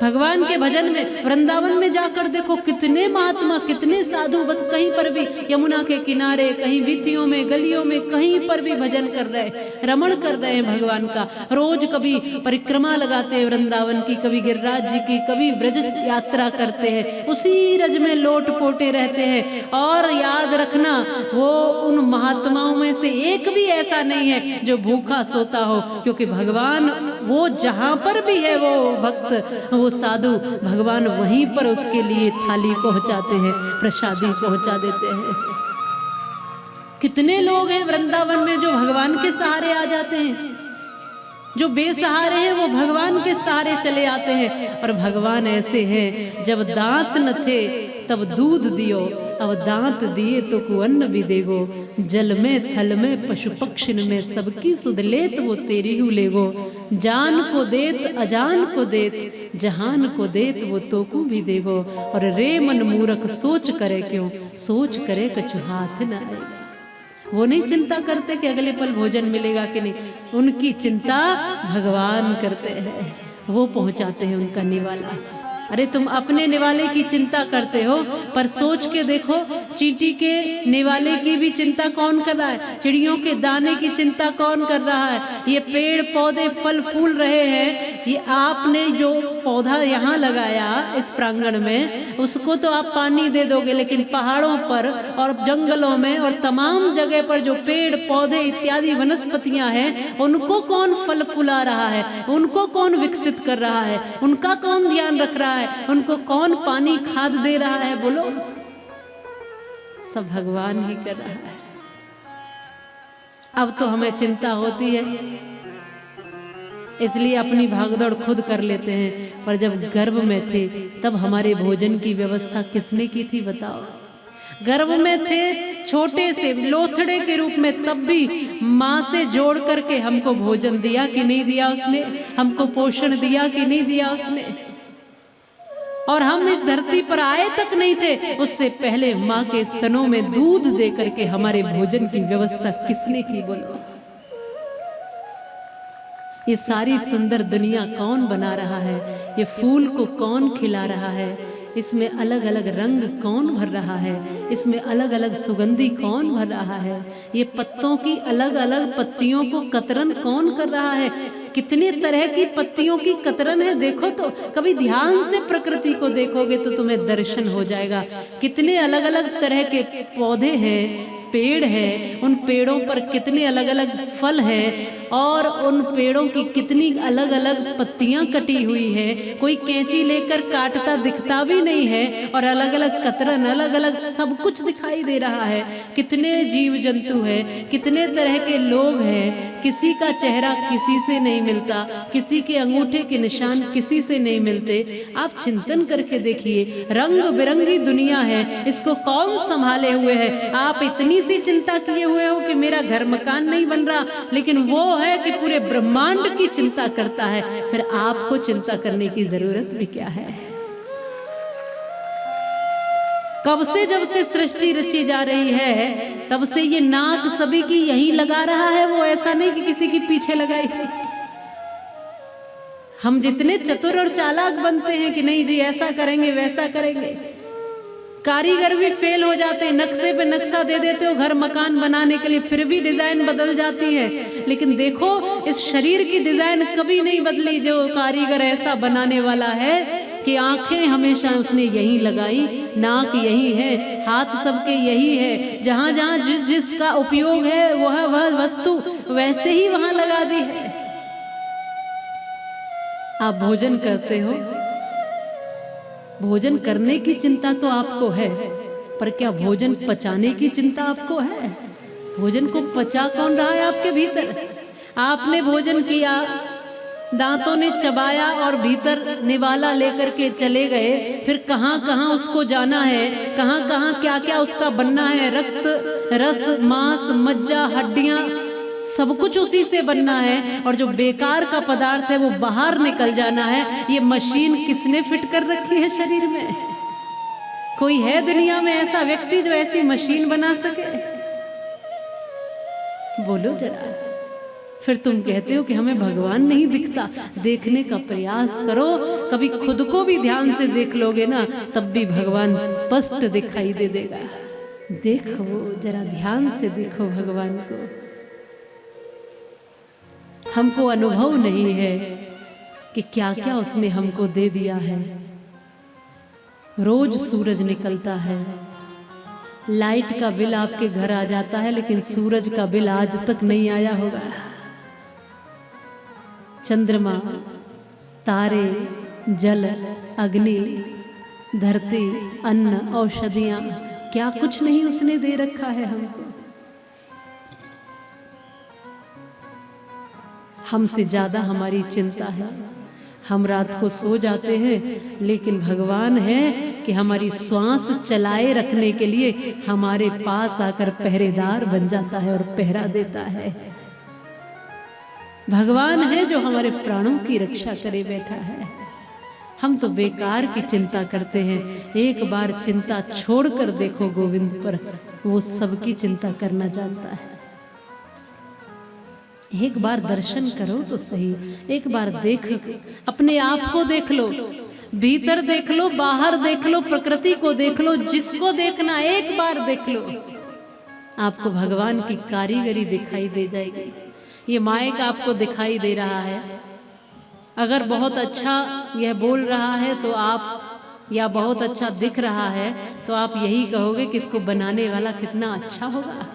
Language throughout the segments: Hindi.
भगवान के भजन में वृंदावन में जाकर देखो कितने महात्मा, कितने साधु बस कहीं पर भी यमुना के किनारे, कहीं वीथियों में, गलियों में, कहीं पर भी भजन कर रहे, रमण कर रहे हैं भगवान का। रोज कभी परिक्रमा लगाते हैं वृंदावन की, कभी गिरिराज जी की, कभी ब्रज यात्रा करते हैं, उसी रज में लोट पोटे रहते हैं। और याद रखना, वो उन महात्माओं में से एक भी ऐसा नहीं है जो भूखा सोता हो, क्योंकि भगवान वो जहां पर भी है, वो भक्त, वो साधु, भगवान वहीं पर उसके लिए थाली पहुंचाते हैं, प्रसादी पहुंचा देते हैं। कितने लोग हैं वृंदावन में जो भगवान के सहारे आ जाते हैं, जो बेसहारे हैं वो भगवान के सहारे चले आते हैं। और भगवान ऐसे हैं, जब दांत न थे तब दूध दियो, अब दांत दिए तो कुअन्न भी देगो। जल में थल में पशु पक्षिन में सबकी सुध लेत वो तेरी हु लेगो। जान को देत अजान को देत, जहान को देत वो तोकू भी देगो। और रे मन मूरख सोच करे क्यों, सोच करे कछु हाथ न आएगा। वो नहीं चिंता करते कि अगले पल भोजन मिलेगा कि नहीं, उनकी चिंता भगवान करते हैं, वो पहुंचाते हैं उनका निवाला। अरे तुम अपने निवाले की चिंता करते हो, पर सोच के देखो चींटी के निवाले की भी चिंता कौन कर रहा है, चिड़ियों के दाने की चिंता कौन कर रहा है। ये पेड़ पौधे फल फूल रहे हैं, ये आपने जो पौधा यहाँ लगाया इस प्रांगण में, उसको तो आप पानी दे दोगे, लेकिन पहाड़ों पर और जंगलों में और तमाम जगह पर जो पेड़ पौधे इत्यादि वनस्पतियां हैं, उनको कौन फल फुला रहा है, उनको कौन विकसित कर रहा है, उनका कौन ध्यान रख रहा है, उनको कौन पानी खाद दे रहा है, बोलो। सब भगवान ही कर रहा है। अब तो हमें चिंता होती है, इसलिए अपनी भागदौड़ खुद कर लेते हैं, पर जब गर्भ में थे तब हमारे भोजन की व्यवस्था किसने की थी बताओ। गर्भ में थे छोटे से लोथड़े के रूप में, तब भी माँ से जोड़ करके हमको भोजन दिया कि नहीं दिया उसने, हमको पोषण दिया कि नहीं दिया उसने। और हम इस धरती पर आए तक नहीं थे, उससे पहले माँ के स्तनों में दूध दे करके हमारे भोजन की व्यवस्था किसने की बोलो। ये सारी सुंदर दुनिया कौन बना रहा है, ये फूल को कौन खिला रहा है, इसमें अलग अलग रंग कौन भर रहा है, इसमें अलग अलग सुगंधी कौन भर रहा है, ये पत्तों की अलग अलग पत्तियों को कतरन कौन कर रहा है। कितने तरह की पत्तियों की कतरन है, देखो तो कभी ध्यान से प्रकृति को देखोगे तो तुम्हें दर्शन हो जाएगा। कितने अलग अलग तरह के पौधे हैं, पेड़ है, उन पेड़ों पर कितने अलग अलग फल हैं, और उन पेड़ों की कितनी अलग अलग पत्तियां कटी हुई है, कोई कैंची लेकर काटता दिखता भी नहीं है, और अलग अलग कतरन, अलग अलग सब कुछ दिखाई दे रहा है। कितने जीव जंतु है, कितने तरह के लोग हैं, किसी का चेहरा किसी से नहीं मिलता, किसी के अंगूठे के निशान किसी से नहीं मिलते। आप चिंतन करके देखिए, रंग बिरंगी दुनिया है, इसको कौन संभाले हुए है। आप इतनी सी चिंता किए हुए हो कि मेरा घर मकान नहीं बन रहा, लेकिन वो है कि पूरे ब्रह्मांड की चिंता करता है, फिर आपको चिंता करने की जरूरत भी क्या है। कब से, जब से सृष्टि रची जा रही है, तब से ये नाक सभी की यही लगा रहा है, वो ऐसा नहीं कि किसी की पीछे लगाई। हम जितने चतुर और चालाक बनते हैं कि नहीं जी ऐसा करेंगे वैसा करेंगे, कारीगर भी फेल हो जाते हैं। नक्शे पे नक्शा दे देते हो घर मकान बनाने के लिए, फिर भी डिजाइन बदल जाती है। लेकिन देखो इस शरीर की डिजाइन कभी नहीं बदली। जो कारीगर ऐसा बनाने वाला है कि आंखें हमेशा उसने यही लगाई, नाक यही है, हाथ सबके यही है, जहां जहां जिस जिसका उपयोग है वह वस्तु वैसे ही वहां लगा दी है। आप भोजन करते हो, भोजन करने की चिंता तो आपको है, पर क्या भोजन पचाने की चिंता आपको है? भोजन को पचा कौन रहा है आपके भीतर? आपने भोजन किया, दांतों ने चबाया और भीतर निवाला लेकर के चले गए, फिर कहाँ कहाँ उसको जाना है, कहाँ कहाँ क्या क्या उसका बनना है, रक्त रस मांस मज्जा हड्डियां सब कुछ उसी से बनना है, और जो बेकार का पदार्थ है वो बाहर निकल जाना है। ये मशीन किसने फिट कर रखी है शरीर में? कोई है दुनिया में ऐसा व्यक्ति जो ऐसी मशीन बना सके? बोलो जरा। फिर तुम कहते हो कि हमें भगवान नहीं दिखता। देखने का प्रयास करो, कभी खुद को भी ध्यान से देख लोगे ना, तब भी भगवान स्पष्ट दिखाई दे देगा। देखो, जरा ध्यान से देखो भगवान को। हमको अनुभव नहीं है कि क्या क्या उसने हमको दे दिया है। रोज सूरज निकलता है, लाइट का बिल आपके घर आ जाता है, लेकिन सूरज का बिल आज तक नहीं आया होगा। चंद्रमा, तारे, जल, अग्नि, धरती, अन्न, औषधियां, क्या कुछ नहीं उसने दे रखा है हमको। हमसे ज्यादा हमारी चिंता है। हम रात को सो जाते हैं, लेकिन भगवान है कि हमारी श्वास चलाए रखने के लिए हमारे पास आकर पहरेदार बन जाता है और पहरा देता है। भगवान है जो हमारे प्राणों की रक्षा करे बैठा है। हम तो बेकार की चिंता करते हैं। एक बार चिंता छोड़कर देखो गोविंद पर, वो सबकी चिंता करना जानता है। एक बार दर्शन करो तो सही, एक बार देख, अपने आप को देख लो, भीतर देख लो, बाहर देख लो, प्रकृति को देख लो, जिसको देखना एक बार देख लो, आपको भगवान की कारीगरी दिखाई दे जाएगी। ये माइक आपको दिखाई दे रहा है, अगर बहुत अच्छा यह बोल रहा है तो आप, या बहुत अच्छा दिख रहा है तो आप यही कहोगे कि इसको बनाने वाला कितना अच्छा होगा।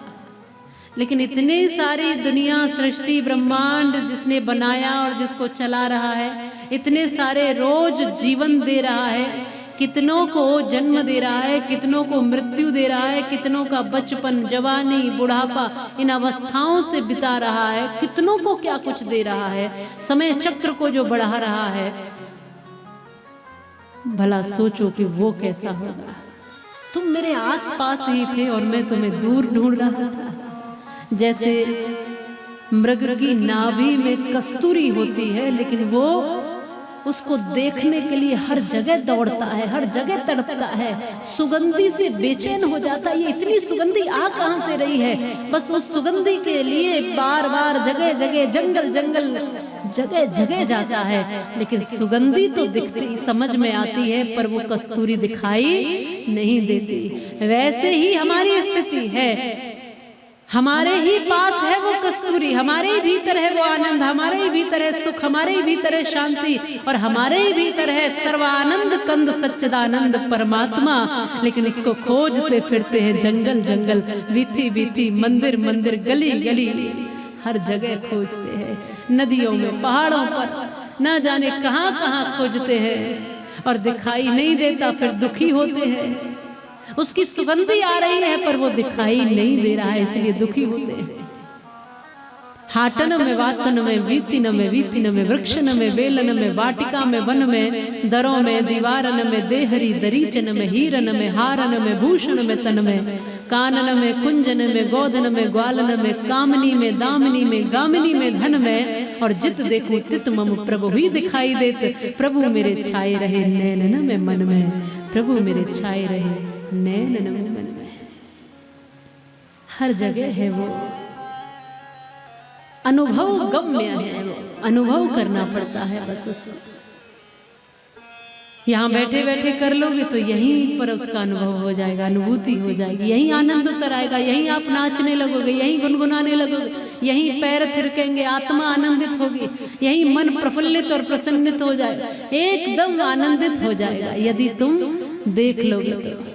लेकिन इतनी सारी दुनिया, सृष्टि, ब्रह्मांड जिसने बनाया और जिसको चला रहा है, इतने सारे रोज जीवन दे रहा है, कितनों को जन्म दे रहा है, कितनों को मृत्यु दे रहा है, कितनों का बचपन, जवानी, बुढ़ापा इन अवस्थाओं से बिता रहा है, कितनों को क्या कुछ दे रहा है, समय चक्र को जो बढ़ा रहा है। भला सोचो कि वो कैसा होगा। तुम मेरे आसपास ही थे और मैं तुम्हें दूर ढूंढ रहा था। जैसे मृग की नाभि में कस्तूरी होती है, लेकिन वो उसको देखने के लिए हर जगह दौड़ता है, हर जगह तड़पता है, सुगंधी से बेचैन हो जाता है। ये इतनी सुगंधी आ कहां से रही है, बस उस सुगंधी के लिए बार बार जगह जगह, जंगल जंगल, जगह जगह जाता है, लेकिन सुगंधी तो दिखती, समझ में आती है, पर वो कस्तूरी दिखाई नहीं देती। वैसे ही हमारी स्थिति है, हमारे ही पास है वो कस्तूरी, हमारे ही भीतर है वो आनंद, हमारे ही भीतर है सुख, हमारे ही भीतर है शांति, और हमारे ही भीतर है सर्वानंद कंद सच्चिदानंद परमात्मा। लेकिन उसको खोजते फिरते हैं जंगल जंगल, बीती बीती, मंदिर मंदिर, गली गली, हर जगह खोजते हैं, नदियों में, पहाड़ों पर, न जाने कहां कहां खोजते हैं और दिखाई नहीं देता। फिर दुखी होते हैं, उसकी सुगंधी आ रही है पर वो दिखाई नहीं दे रहा है, इसलिए दुखी होते हैं। हाटन में, वातन में, वीतिन में, वीतिन में, वृक्षन में, बेलन में, वाटिका में, वन में, दरों में, दीवारन में, देहरी दरीचन में, हीरन में, हारन में, भूषण में, तन में, कानन में, कुंजन में, गोधन में, ग्वालन में, कामनी में, दामनी में, गामिनी में, धन में, और जित देखूं तित मम प्रभु ही दिखाई देते। प्रभु मेरे छाए रहे नैनन में, मन में, प्रभु मेरे छाए रहे नैनन में, मन में, हर जगह है वो। अनुभव गम्य है वो, अनुभव करना पड़ता है बस उसको। यहाँ बैठे बैठे कर लोगे तो यहीं पर उसका अनुभव हो जाएगा, अनुभूति हो जाएगी, यहीं आनंद उतर आएगा, यहीं आप नाचने लगोगे, यहीं गुनगुनाने लगोगे, यहीं पैर थिरकेंगे, आत्मा आनंदित होगी, यहीं मन प्रफुल्लित और प्रसन्नित हो जाएगा, एकदम आनंदित हो जाएगा। यदि तुम देख लोगे तो,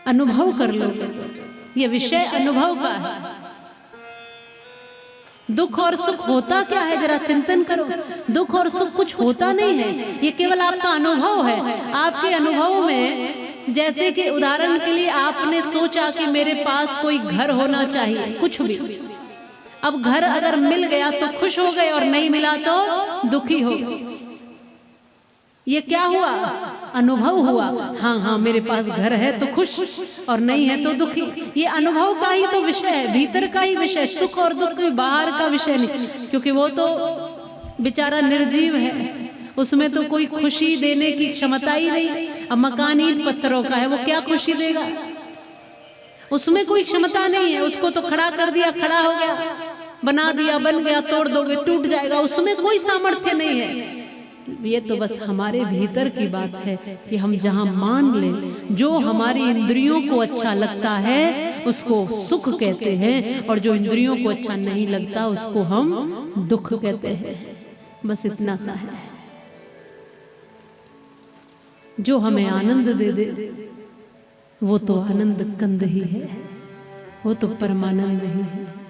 अनुभव कर लोगे तो। ये विषय अनुभव का है। दुख और सुख होता क्या है, जरा चिंतन करो। दुख और सुख कुछ होता नहीं है, ये केवल आपका अनुभव है। आपके अनुभव में, जैसे कि उदाहरण के लिए आपने सोचा कि मेरे पास कोई घर होना चाहिए, कुछ भी, अब घर अगर मिल गया तो खुश हो गए और नहीं मिला तो दुखी हो गए। ये क्या हुआ? अनुभव हुआ। हाँ हाँ, मेरे पास घर है तो खुश और नहीं है तो दुखी। ये अनुभव का ही तो विषय है, भीतर का ही विषय। सुख और दुख बाहर का विषय नहीं, क्योंकि वो तो बेचारा निर्जीव है, उसमें तो कोई खुशी देने की क्षमता ही नहीं। अब मकान ईंट पत्थरों का है, वो क्या खुशी देगा? उसमें कोई क्षमता नहीं है। उसको तो खड़ा कर दिया, खड़ा हो गया, बना दिया, बन गया, तोड़ दोगे टूट जाएगा, उसमें कोई सामर्थ्य नहीं है। ये तो बस हमारे भीतर की बात है कि हम जहां मान लें, जो हमारी इंद्रियों को अच्छा लगता है उसको सुख कहते हैं, और जो इंद्रियों को अच्छा नहीं लगता उसको हम दुख कहते हैं। बस इतना सा है। जो हमें आनंद दे दे वो तो आनंद कंद ही है, वो तो परमानंद ही है।